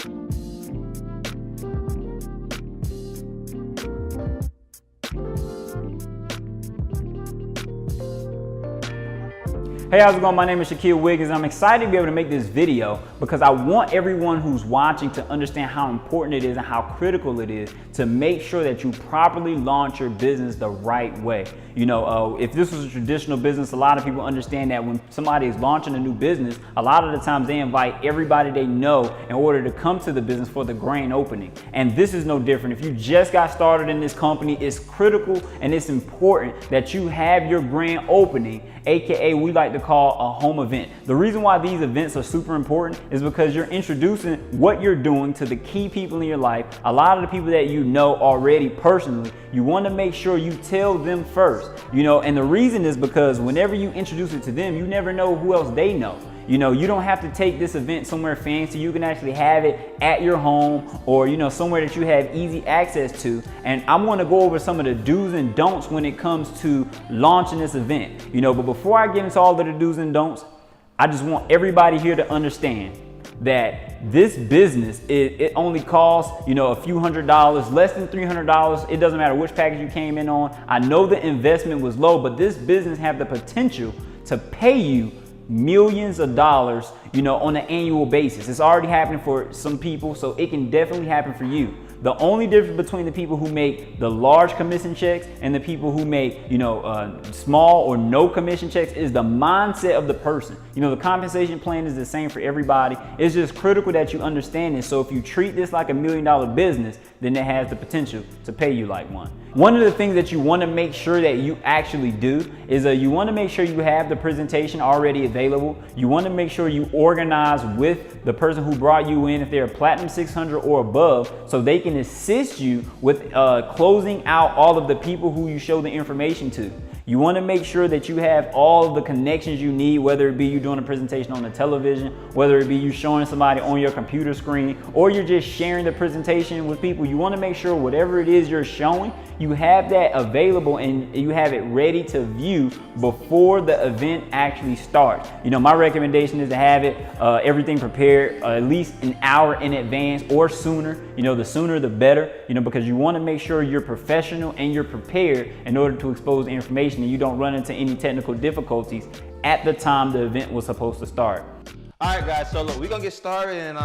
Hey, how's it going? My name is Shaquille Wiggins. I'm excited to be able to make this video because I want everyone who's watching to understand how important it is and how critical it is to make sure that you properly launch your business the right way. You know, if this was a traditional business, a lot of people understand that when somebody is launching a new business, a lot of the times they invite everybody they know in order to come to the business for the grand opening. And this is no different. If you just got started in this company, it's critical and it's important that you have your grand opening, aka we like to call a home event. The reason why these events are super important is because you're introducing what you're doing to the key people in your life. A lot of the people that you know already personally, you want to make sure you tell them first, you know, and the reason is because whenever you introduce it to them, you never know who else they know. You know, you don't have to take this event somewhere fancy. You can actually have it at your home or, you know, somewhere that you have easy access to. And I'm going to go over some of the do's and don'ts when it comes to launching this event. You know, but before I get into all of the do's and don'ts, I just want everybody here to understand that this business, it only costs, you know, a few $100s, less than $300. It doesn't matter which package you came in on. I know the investment was low, but this business have the potential to pay you millions of dollars, you know, on an annual basis. It's already happening for some people, so it can definitely happen for you. The only difference between the people who make the large commission checks and the people who make, you know, small or no commission checks is the mindset of the person. You know, the compensation plan is the same for everybody. It's just critical that you understand this. So if you treat this like $1 million business, then it has the potential to pay you like one. One of the things that you want to make sure that you actually do is you want to make sure you have the presentation already available. You want to make sure you organize with the person who brought you in if they're Platinum 600 or above, so they can assist you with closing out all of the people who you show the information to. You want to make sure that you have all of the connections you need, whether it be you doing a presentation on the television, whether it be you showing somebody on your computer screen, or you're just sharing the presentation with people. You want to make sure whatever it is you're showing, you have that available and you have it ready to view before the event actually starts. You know, my recommendation is to have it, everything prepared at least an hour in advance or sooner. You know, the sooner the better, you know, because you want to make sure you're professional and you're prepared in order to expose the information and you don't run into any technical difficulties at the time the event was supposed to start. All right, guys, so look, we're gonna get started, and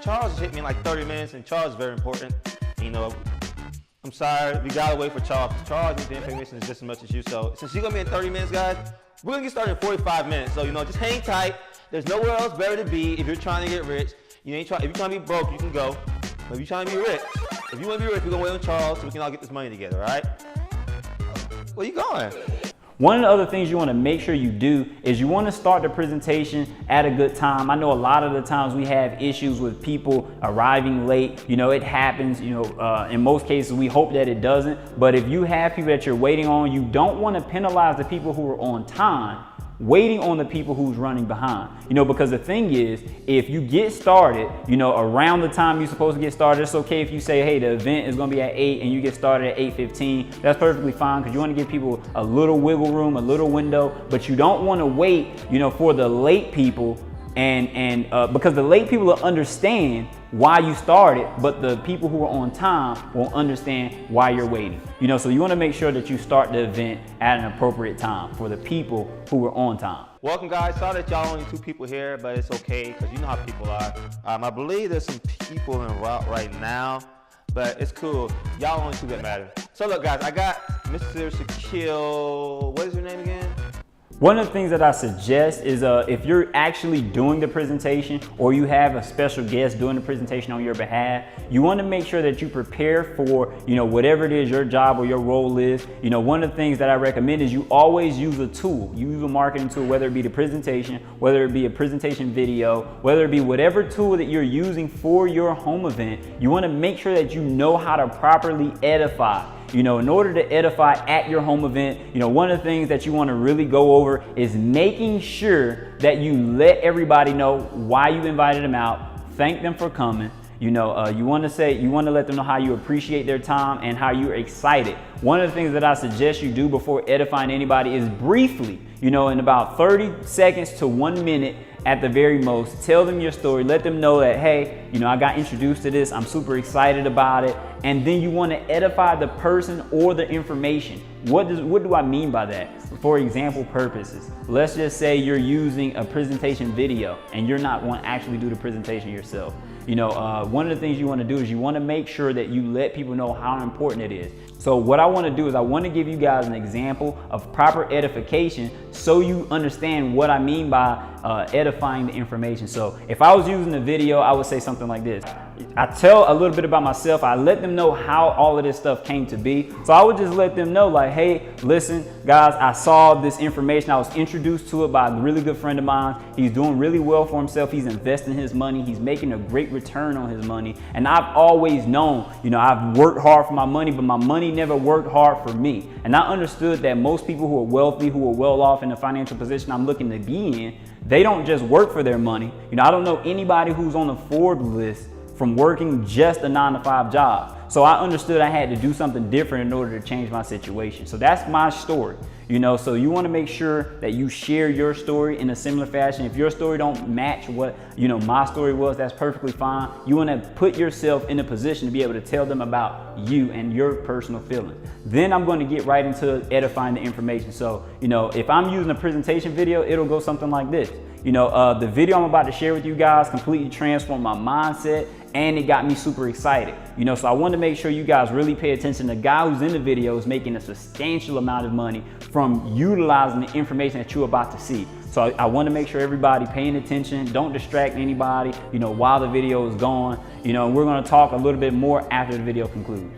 Charles hit me in like 30 minutes, and Charles is very important. You know, I'm sorry, we gotta wait for Charles. Charles needs the information just as much as you, so since you're gonna be in 30 minutes, guys, we're gonna get started in 45 minutes. So, you know, just hang tight. There's nowhere else better to be if you're trying to get rich. If you're trying to be broke, you can go. But if you're trying to be rich, if you wanna be rich, we're gonna wait on Charles so we can all get this money together, all right? Where you going? One of the other things you want to make sure you do is you want to start the presentation at a good time. I know a lot of the times we have issues with people arriving late. You know, it happens, you know, in most cases we hope that it doesn't. But if you have people that you're waiting on, you don't want to penalize the people who are on time waiting on the people who's running behind. You know, because the thing is, if you get started, you know, around the time you're supposed to get started, it's okay if you say, hey, the event is going to be at 8 and you get started at 8:15. That's perfectly fine, because you want to give people a little wiggle room, a little window, but you don't want to wait, you know, for the late people and because the late people will understand why you started, but the people who are on time won't understand why you're waiting. You know, so you want to make sure that you start the event at an appropriate time for the people who are on time. Welcome, guys. Sorry that y'all only 2 people here, but it's okay because you know how people are. I believe there's some people en route right now, but it's cool. Y'all only 2 that matter. So look, guys, I got Mr. Shaquille. What is your name again? One of the things that I suggest is if you're actually doing the presentation or you have a special guest doing the presentation on your behalf, you want to make sure that you prepare for, you know, whatever it is your job or your role is. You know, one of the things that I recommend is you always use a tool. You use a marketing tool, whether it be the presentation, whether it be a presentation video, whether it be whatever tool that you're using for your home event. You want to make sure that you know how to properly edify. You know, in order to edify at your home event, you know, one of the things that you want to really go over is making sure that you let everybody know why you invited them out, thank them for coming. You know, you want to let them know how you appreciate their time and how you're excited. One of the things that I suggest you do before edifying anybody is briefly, you know, in about 30 seconds to 1 minute, at the very most. Tell them your story. Let them know that, hey, you know, I got introduced to this. I'm super excited about it. And then you want to edify the person or the information. What do I mean by that? For example purposes, let's just say you're using a presentation video and you're not want to actually do the presentation yourself. You know, one of the things you want to do is you want to make sure that you let people know how important it is. So what I want to do is I want to give you guys an example of proper edification so you understand what I mean by edifying the information. So if I was using a video, I would say something like this. I tell a little bit about myself. I let them know how all of this stuff came to be. So I would just let them know like, hey, listen, guys, I saw this information. I was introduced to it by a really good friend of mine. He's doing really well for himself. He's investing his money. He's making a great return on his money. And I've always known, you know, I've worked hard for my money, but my money never worked hard for me. And I understood that most people who are wealthy, who are well off in the financial position I'm looking to be in, they don't just work for their money. You know, I don't know anybody who's on the Forbes list from working just a 9-to-5 job. So I understood I had to do something different in order to change my situation. So that's my story. You know, so you want to make sure that you share your story in a similar fashion. If your story don't match what, you know, my story was, that's perfectly fine. You want to put yourself in a position to be able to tell them about you and your personal feelings. Then I'm going to get right into edifying the information. So, you know, if I'm using a presentation video, it'll go something like this. You know, the video I'm about to share with you guys completely transformed my mindset and it got me super excited. You know, so I want to make sure you guys really pay attention. The guy who's in the video is making a substantial amount of money from utilizing the information that you're about to see. So I want to make sure everybody paying attention. Don't distract anybody, you know, while the video is going. You know, we're going to talk a little bit more after the video concludes.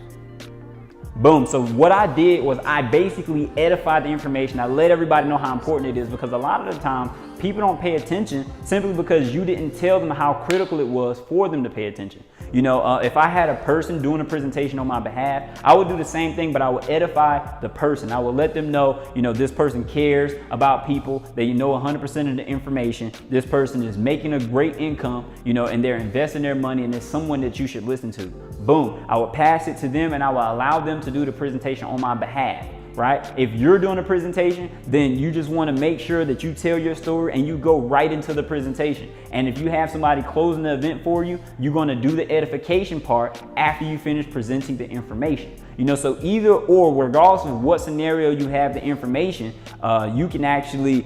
Boom. So what I did was I basically edified the information. I let everybody know how important it is, because a lot of the time people don't pay attention simply because you didn't tell them how critical it was for them to pay attention. You know, if I had a person doing a presentation on my behalf, I would do the same thing, but I would edify the person. I would let them know, you know, this person cares about people, that you know 100% of the information. This person is making a great income, you know, and they're investing their money, and it's someone that you should listen to. Boom. I would pass it to them and I will allow them to do the presentation on my behalf. Right? If you're doing a presentation, then you just want to make sure that you tell your story and you go right into the presentation. And if you have somebody closing the event for you, you're going to do the edification part after you finish presenting the information. You know, so either or, regardless of what scenario you have the information, you can actually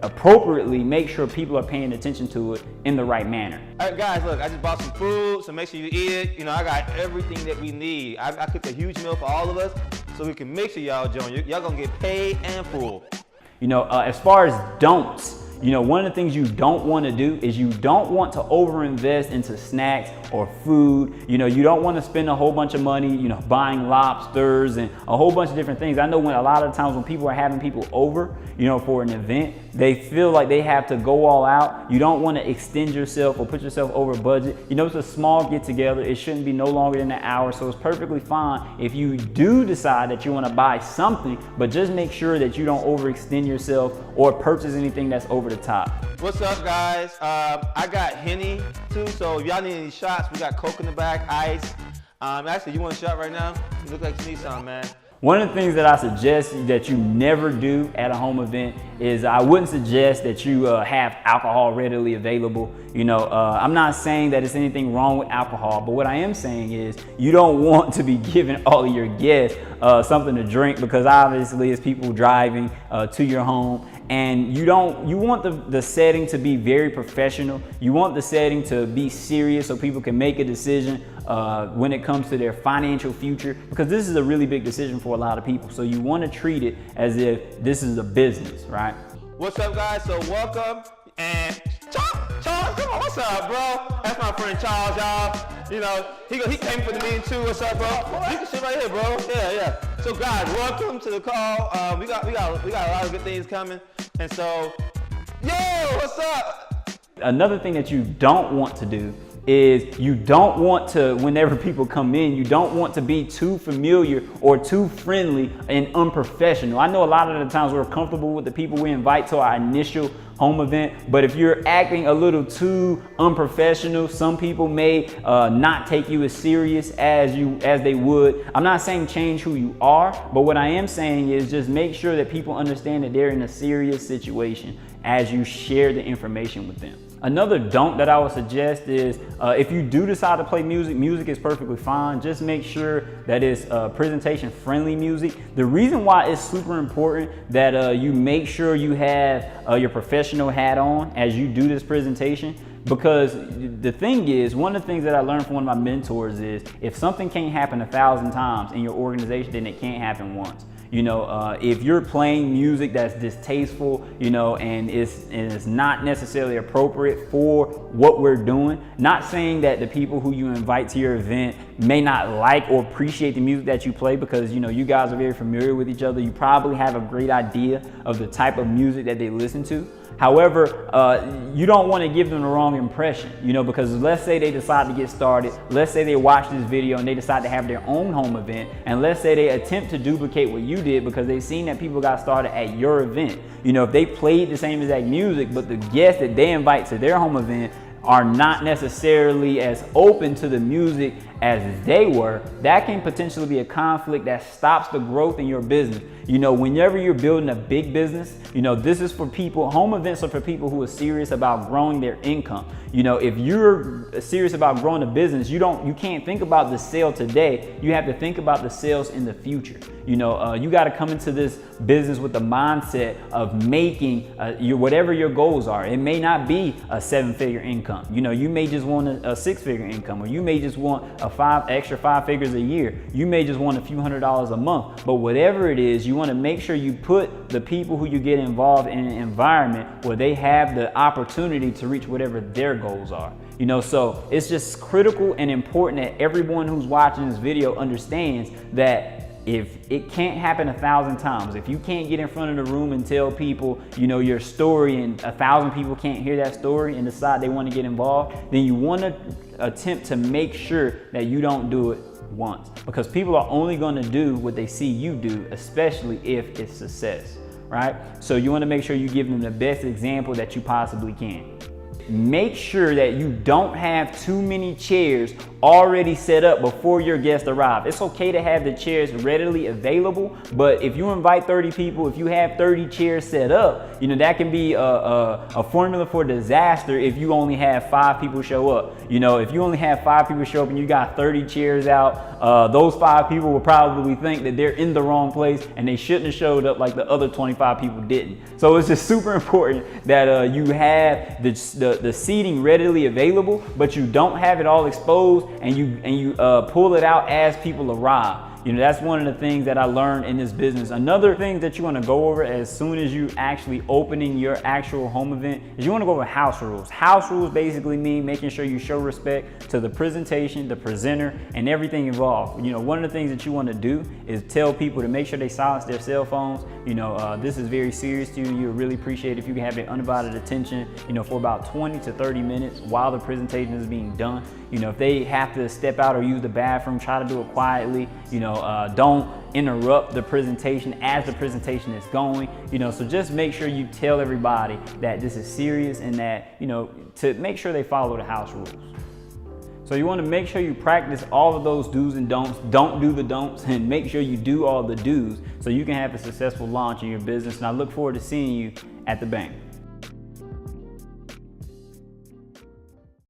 appropriately make sure people are paying attention to it in the right manner. All right, guys, look, I just bought some food, so make sure you eat it. You know, I got everything that we need. I cooked a huge meal for all of us, so we can make sure y'all join. Y'all gonna get paid and full. You know, as far as don'ts, you know, one of the things you don't want to do is you don't want to overinvest into snacks or food. You know, you don't want to spend a whole bunch of money, you know, buying lobsters and a whole bunch of different things. I know when a lot of times when people are having people over, you know, for an event, they feel like they have to go all out. You don't want to extend yourself or put yourself over budget. You know, it's a small get together. It shouldn't be no longer than an hour. So it's perfectly fine if you do decide that you want to buy something, but just make sure that you don't overextend yourself or purchase anything that's over the top. What's up, guys? I got Henny too, so if y'all need any shots, we got Coke in the back, ice. Actually, you want a shot right now? You look like you need some, man. One of the things that I suggest that you never do at a home event is I wouldn't suggest that you have alcohol readily available. You know, I'm not saying that it's anything wrong with alcohol, but what I am saying is you don't want to be giving all of your guests something to drink, because obviously it's people driving to your home, and you want the setting to be very professional. You want the setting to be serious so people can make a decision when it comes to their financial future, because this is a really big decision for a lot of people. So you want to treat it as if this is a business, right? What's up, guys? So welcome. And Charles, come on, what's up, bro? That's my friend Charles, y'all. You know, he came for the meeting too. What's up, bro? You can sit right here, bro. Yeah. So guys, welcome to the call. We got a lot of good things coming. And so, yo, what's up? Another thing that you don't want to do is you don't want to, whenever people come in, you don't want to be too familiar or too friendly and unprofessional. I know a lot of the times we're comfortable with the people we invite to our initial home event, but if you're acting a little too unprofessional, some people may not take you as serious as they would. I'm not saying change who you are, but what I am saying is just make sure that people understand that they're in a serious situation as you share the information with them. Another don't that I would suggest is if you do decide to play music, music is perfectly fine. Just make sure that it's presentation friendly music. The reason why it's super important that you make sure you have your professional hat on as you do this presentation, because the thing is, one of the things that I learned from one of my mentors is if something can't happen 1,000 times in your organization, then it can't happen once. You know, if you're playing music that's distasteful, you know, and it's not necessarily appropriate for what we're doing, not saying that the people who you invite to your event may not like or appreciate the music that you play, because, you know, you guys are very familiar with each other. You probably have a great idea of the type of music that they listen to. However, you don't want to give them the wrong impression, you know, because let's say they decide to get started. Let's say they watch this video and they decide to have their own home event. And let's say they attempt to duplicate what you did because they've seen that people got started at your event. You know, if they played the same exact music, but the guests that they invite to their home event are not necessarily as open to the music as they were, that can potentially be a conflict that stops the growth in your business. You know, whenever you're building a big business, you know, this is for people, home events are for people who are serious about growing their income. You know, if you're serious about growing a business, you can't think about the sale today. You have to think about the sales in the future. You know, you got to come into this business with the mindset of making whatever your goals are. It may not be a 7-figure income. You know, you may just want a 6-figure income, or you may just want extra 5 figures a year. You may just want a few $100s a month. But whatever it is, you want to make sure you put the people who you get involved in an environment where they have the opportunity to reach whatever their goals are. You know, so it's just critical and important that everyone who's watching this video understands that if it can't happen 1,000 times, if you can't get in front of the room and tell people, you know, your story, and 1,000 people can't hear that story and decide they want to get involved, then you want to attempt to make sure that you don't do it once, because people are only going to do what they see you do, especially if it's success, right? So you want to make sure you give them the best example that you possibly can. Make sure that you don't have too many chairs already set up before your guests arrive. It's okay to have the chairs readily available, but if you invite 30 people, if you have 30 chairs set up, you know, that can be a formula for disaster if you only have 5 people show up. You know, if you only have 5 people show up and you got 30 chairs out, those 5 people will probably think that they're in the wrong place and they shouldn't have showed up like the other 25 people didn't. So it's just super important that you have the seating readily available, but you don't have it all exposed, and you pull it out as people arrive. You know, that's one of the things that I learned in this business. Another thing that you want to go over as soon as you actually opening your actual home event is you want to go over house rules. House rules basically mean making sure you show respect to the presentation, the presenter, and everything involved. You know, one of the things that you want to do is tell people to make sure they silence their cell phones. You know, this is very serious to you. You really appreciate if you can have their undivided attention, you know, for about 20 to 30 minutes while the presentation is being done. You know, if they have to step out or use the bathroom, try to do it quietly. You know, don't interrupt the presentation as the presentation is going. You know, so just make sure you tell everybody that this is serious and that, you know, to make sure they follow the house rules. So you want to make sure you practice all of those do's and don'ts. Don't do the don'ts, and make sure you do all the do's so you can have a successful launch in your business. And I look forward to seeing you at the bank.